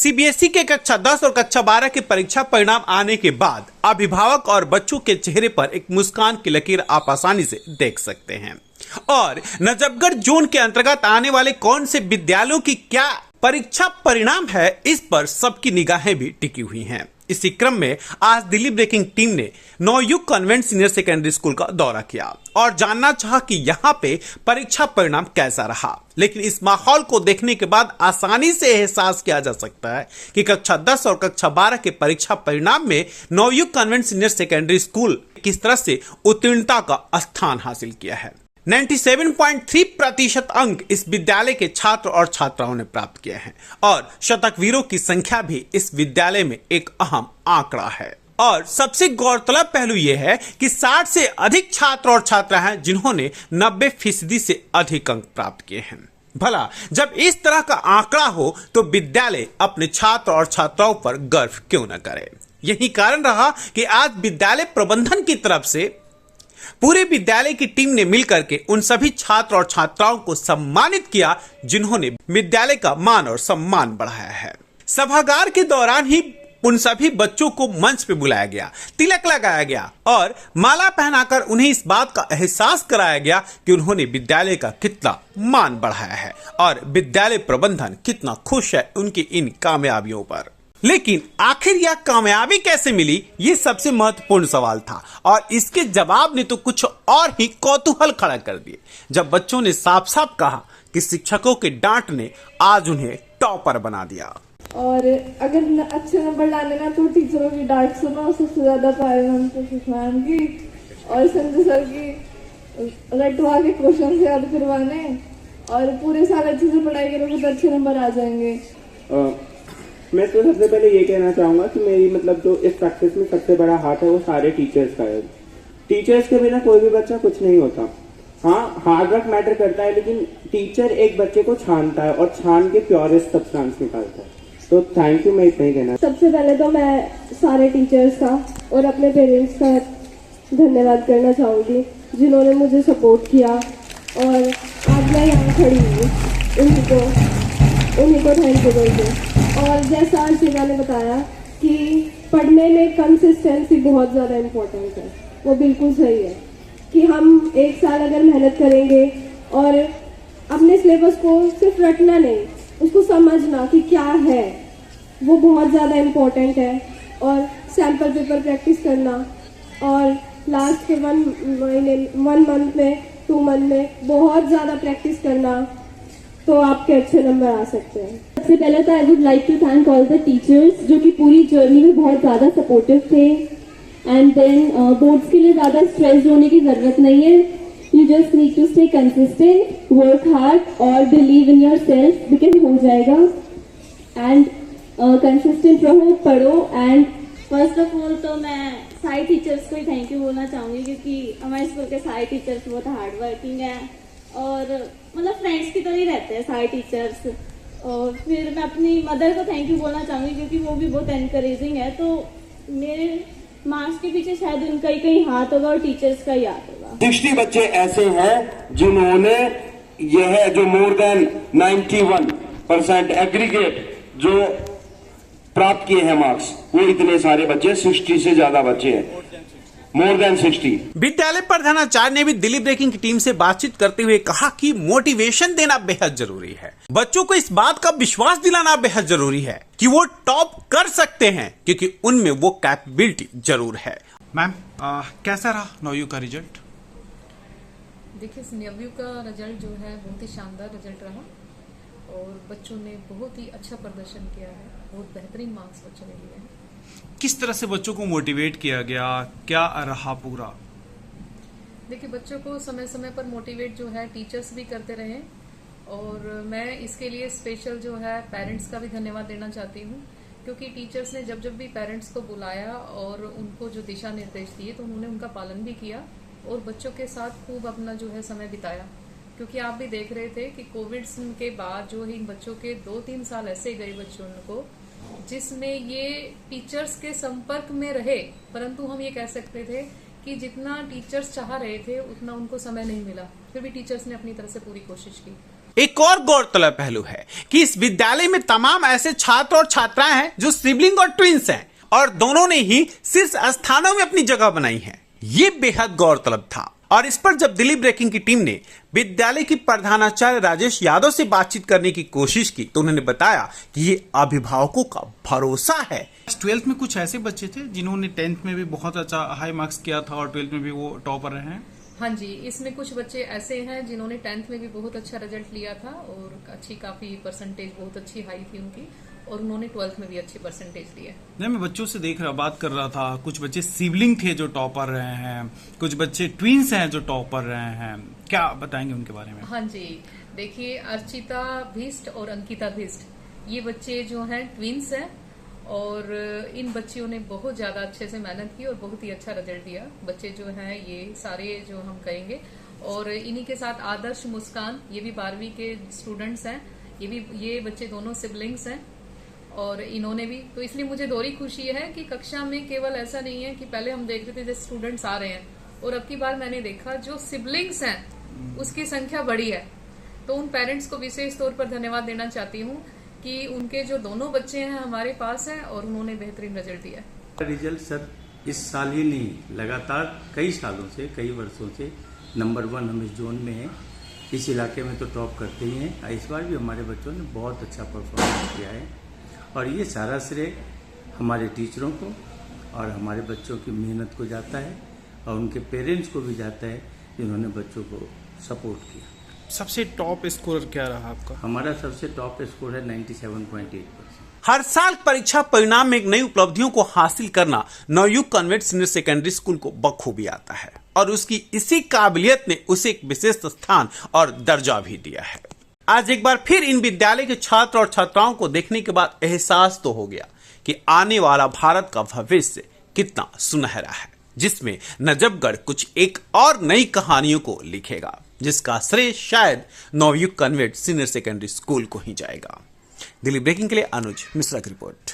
CBSE के कक्षा 10 और कक्षा 12 के परीक्षा परिणाम आने के बाद अभिभावक और बच्चों के चेहरे पर एक मुस्कान की लकीर आप आसानी से देख सकते हैं। और नजफगढ़ जोन के अंतर्गत आने वाले कौन से विद्यालयों की क्या परीक्षा परिणाम है, इस पर सबकी निगाहें भी टिकी हुई हैं। इसी क्रम में आज दिल्ली ब्रेकिंग टीम ने Navyug convent senior secondary school का दौरा किया और जानना चाहा कि यहाँ पे परीक्षा परिणाम कैसा रहा। लेकिन इस माहौल को देखने के बाद आसानी से एहसास किया जा सकता है कि कक्षा 10 और कक्षा 12 के परीक्षा परिणाम में Navyug convent senior secondary school किस तरह से उत्तीर्णता का स्थान हासिल किया है। 97.3% अंक इस विद्यालय के छात्र और छात्राओं ने प्राप्त किए हैं और शतकवीरों की संख्या भी इस विद्यालय में एक अहम आंकड़ा है। और सबसे गौरतलब पहलू यह है कि 60 से अधिक छात्र और छात्रा हैं जिन्होंने 90% से अधिक अंक प्राप्त किए हैं। भला जब इस तरह का आंकड़ा हो तो विद्यालय अपने छात्र और छात्राओं पर गर्व क्यों न करे। यही कारण रहा कि आज विद्यालय प्रबंधन की तरफ से पूरे विद्यालय की टीम ने मिलकर के उन सभी छात्र और छात्राओं को सम्मानित किया जिन्होंने विद्यालय का मान और सम्मान बढ़ाया है। सभागार के दौरान ही उन सभी बच्चों को मंच पे बुलाया गया, तिलक लगाया गया और माला पहनाकर उन्हें इस बात का एहसास कराया गया कि उन्होंने विद्यालय का कितना मान बढ़ाया है और विद्यालय प्रबंधन कितना खुश है उनकी इन कामयाबियों पर। लेकिन आखिर यह कामयाबी कैसे मिली, ये सबसे महत्वपूर्ण सवाल था और इसके जवाब ने तो कुछ और ही कौतूहल खड़ा कर दिए जब बच्चों ने साफ साफ कहा कि शिक्षकों के डांट ने आज उन्हें टॉपर बना दिया। और अगर अच्छे नंबर लाने ना तो टीचरों की डांट सुनो, सबसे ज्यादा पाए मैम तो सुषमान की और संजय सर की रटवा के क्वेश्चन याद करवाने और पूरे साल अच्छे से पढ़ाई करोगे तो अच्छे नंबर आ जाएंगे। मैं तो सबसे पहले ये कहना चाहूँगा कि मेरी मतलब जो इस प्रैक्टिस में सबसे बड़ा हाथ है वो सारे टीचर्स का है। टीचर्स के बिना कोई भी बच्चा कुछ नहीं होता। हाँ, हार्ड वर्क मैटर करता है, लेकिन टीचर एक बच्चे को छानता है और छान के प्योरेस्ट सब्सटेंस निकालता है। तो थैंक यू, मैं इतना ही कहना। सबसे पहले तो मैं सारे टीचर्स का और अपने पेरेंट्स का धन्यवाद करना चाहूँगी जिन्होंने मुझे सपोर्ट किया और आज मैं यहाँ खड़ी हूँ, उन्हीं को थैंक यू बोलते। और जैसा अर्शिका ने बताया कि पढ़ने में कंसिस्टेंसी बहुत ज़्यादा इम्पोर्टेंट है, वो बिल्कुल सही है कि हम एक साल अगर मेहनत करेंगे और अपने सिलेबस को सिर्फ रटना नहीं, उसको समझना कि क्या है, वो बहुत ज़्यादा इम्पोर्टेंट है। और सैम्पल पेपर प्रैक्टिस करना और लास्ट के 1 मंथ में 2 मंथ में बहुत ज़्यादा प्रैक्टिस करना तो आपके अच्छे नंबर आ सकते हैं। सबसे पहले तो I would like to thank all the teachers जो कि पूरी जर्नी में बहुत ज़्यादा सपोर्टिव थे। एंड देन बोर्ड्स के लिए ज़्यादा स्ट्रेस होने की ज़रूरत नहीं है। You just need to stay consistent, work hard और believe in yourself, because हो जाएगा। एंड कंसिस्टेंट रहो, पढ़ो। एंड फर्स्ट ऑफ ऑल तो मैं सारे टीचर्स को ही थैंक यू बोलना चाहूँगी क्योंकि हमारे स्कूल के सारे टीचर्स बहुत हार्ड वर्किंग हैं और मतलब फ्रेंड्स की तरह ही रहते हैं सारे टीचर्स। और फिर मैं अपनी मदर को थैंक यू बोलना चाहूँगी क्योंकि वो भी बहुत एनकरेजिंग है। तो मेरे मार्क्स के पीछे शायद उनका ही कहीं हाथ होगा और टीचर्स का ही हाथ होगा। 60 बच्चे ऐसे हैं जिन्होंने यह जो मोर देन 91% एग्रीगेट जो प्राप्त किए हैं मार्क्स, वो इतने सारे बच्चे 60 से ज्यादा बच्चे हैं, मोर देन 60। विद्यालय प्रधानाचार्य ने भी दिल्ली ब्रेकिंग की टीम से बातचीत करते हुए कहा कि मोटिवेशन देना बेहद जरूरी है, बच्चों को इस बात का विश्वास दिलाना बेहद जरूरी है कि वो टॉप कर सकते हैं क्योंकि उनमें वो कैपेबिलिटी जरूर है। मैम, कैसा रहा नवयुग का रिजल्ट? देखिए, नवयुग का रिजल्ट जो है बहुत ही शानदार रिजल्ट रहा और बच्चों ने बहुत ही अच्छा प्रदर्शन किया है, बहुत बेहतरीन मार्क्स बच्चों ने लिए हैं। किस तरह से बच्चों को मोटिवेट किया गया, क्या रहा पूरा? देखिए, बच्चों को समय समय पर मोटिवेट जो है टीचर्स भी करते रहे और मैं इसके लिए स्पेशल जो है पेरेंट्स का भी धन्यवाद देना चाहती हूँ क्योंकि टीचर्स ने जब जब भी पेरेंट्स को बुलाया और उनको जो दिशा निर्देश दिए तो उन्होंने उनका पालन भी किया और बच्चों के साथ खूब अपना जो है समय बिताया। क्योंकि आप भी देख रहे थे कि कोविड के बाद जो है इन बच्चों के 2-3 साल ऐसे गए बच्चों को जिसमें ये टीचर्स के संपर्क में रहे, परंतु हम ये कह सकते थे कि जितना टीचर्स चाह रहे थे उतना उनको समय नहीं मिला, फिर भी टीचर्स ने अपनी तरफ से पूरी कोशिश की एक और गौरतलब पहलू है कि इस विद्यालय में तमाम ऐसे छात्र और छात्राएं हैं जो सिबलिंग और ट्विंस हैं और दोनों ने ही शीर्ष स्थानों में अपनी जगह बनाई है। ये बेहद गौरतलब था। और इस पर जब दिल्ली ब्रेकिंग की टीम ने विद्यालय की प्रधानाचार्य राजेश यादव से बातचीत करने की कोशिश की तो उन्होंने बताया कि ये अभिभावकों का भरोसा है। 12th में कुछ ऐसे बच्चे थे जिन्होंने 10th में भी बहुत अच्छा हाई मार्क्स किया था और 12th में भी वो टॉपर रहे हैं। हाँ जी, इसमें कुछ बच्चे ऐसे हैं जिन्होंने 10th में भी बहुत अच्छा रिजल्ट लिया था और काफी परसेंटेज बहुत अच्छी हाई थी उनकी, और उन्होंने 12th में भी अच्छी परसेंटेज लिया। नहीं, मैं बच्चों से बात कर रहा था, कुछ बच्चे सिबलिंग थे जो टॉपर रहे हैं, कुछ बच्चे ट्विंस हैं जो टॉपर रहे हैं। क्या बताएंगे उनके बारे में? हाँ जी, देखिए अर्चिता भिस्ट और अंकिता भिस्ट, ये बच्चे जो हैं ट्विंस हैं और इन बच्चियों ने बहुत ज्यादा अच्छे से मेहनत की और बहुत ही अच्छा रिजल्ट दिया। बच्चे जो हैं ये सारे जो हम कहेंगे, और इन्हीं के साथ आदर्श, मुस्कान, ये भी 12वीं के स्टूडेंट्स हैं। ये बच्चे दोनों सिबलिंग्स हैं और इन्होंने भी, तो इसलिए मुझे दोहरी खुशी है कि कक्षा में केवल ऐसा नहीं है कि पहले हम देखते थे जैसे स्टूडेंट्स आ रहे हैं, और अब की बार मैंने देखा जो सिबलिंग्स हैं उसकी संख्या बढ़ी है। तो उन पेरेंट्स को विशेष तौर पर धन्यवाद देना चाहती हूँ कि उनके जो दोनों बच्चे हैं हमारे पास हैं और उन्होंने बेहतरीन रिजल्ट दिया। रिजल्ट सर इस साल ही नहीं, लगातार कई सालों से, कई वर्षों से नंबर 1 हम इस जोन में हैं। इस इलाके में तो टॉप करते ही हैं। इस बार भी हमारे बच्चों ने बहुत अच्छा परफॉर्मेंस किया है और ये सारा श्रेय हमारे टीचरों को और हमारे बच्चों की मेहनत को जाता है और उनके पेरेंट्स को भी जाता है जिन्होंने बच्चों को सपोर्ट किया। सबसे टॉप स्कोर क्या रहा आपका? हमारा सबसे टॉप स्कोर है 97.8%। हर साल परीक्षा परिणाम में एक नई उपलब्धियों को हासिल करना Navyug convent senior secondary school को बखूबी आता है और उसकी इसी काबिलियत ने उसे एक विशेष स्थान और दर्जा भी दिया है। आज एक बार फिर इन विद्यालय के छात्र और छात्राओं को देखने के बाद एहसास तो हो गया कि आने वाला भारत का भविष्य कितना सुनहरा है, जिसमें नजफगढ़ कुछ एक और नई कहानियों को लिखेगा, जिसका श्रेय शायद Navyug convent senior secondary school को ही जाएगा। दिल्ली ब्रेकिंग के लिए अनुज मिश्रा की रिपोर्ट।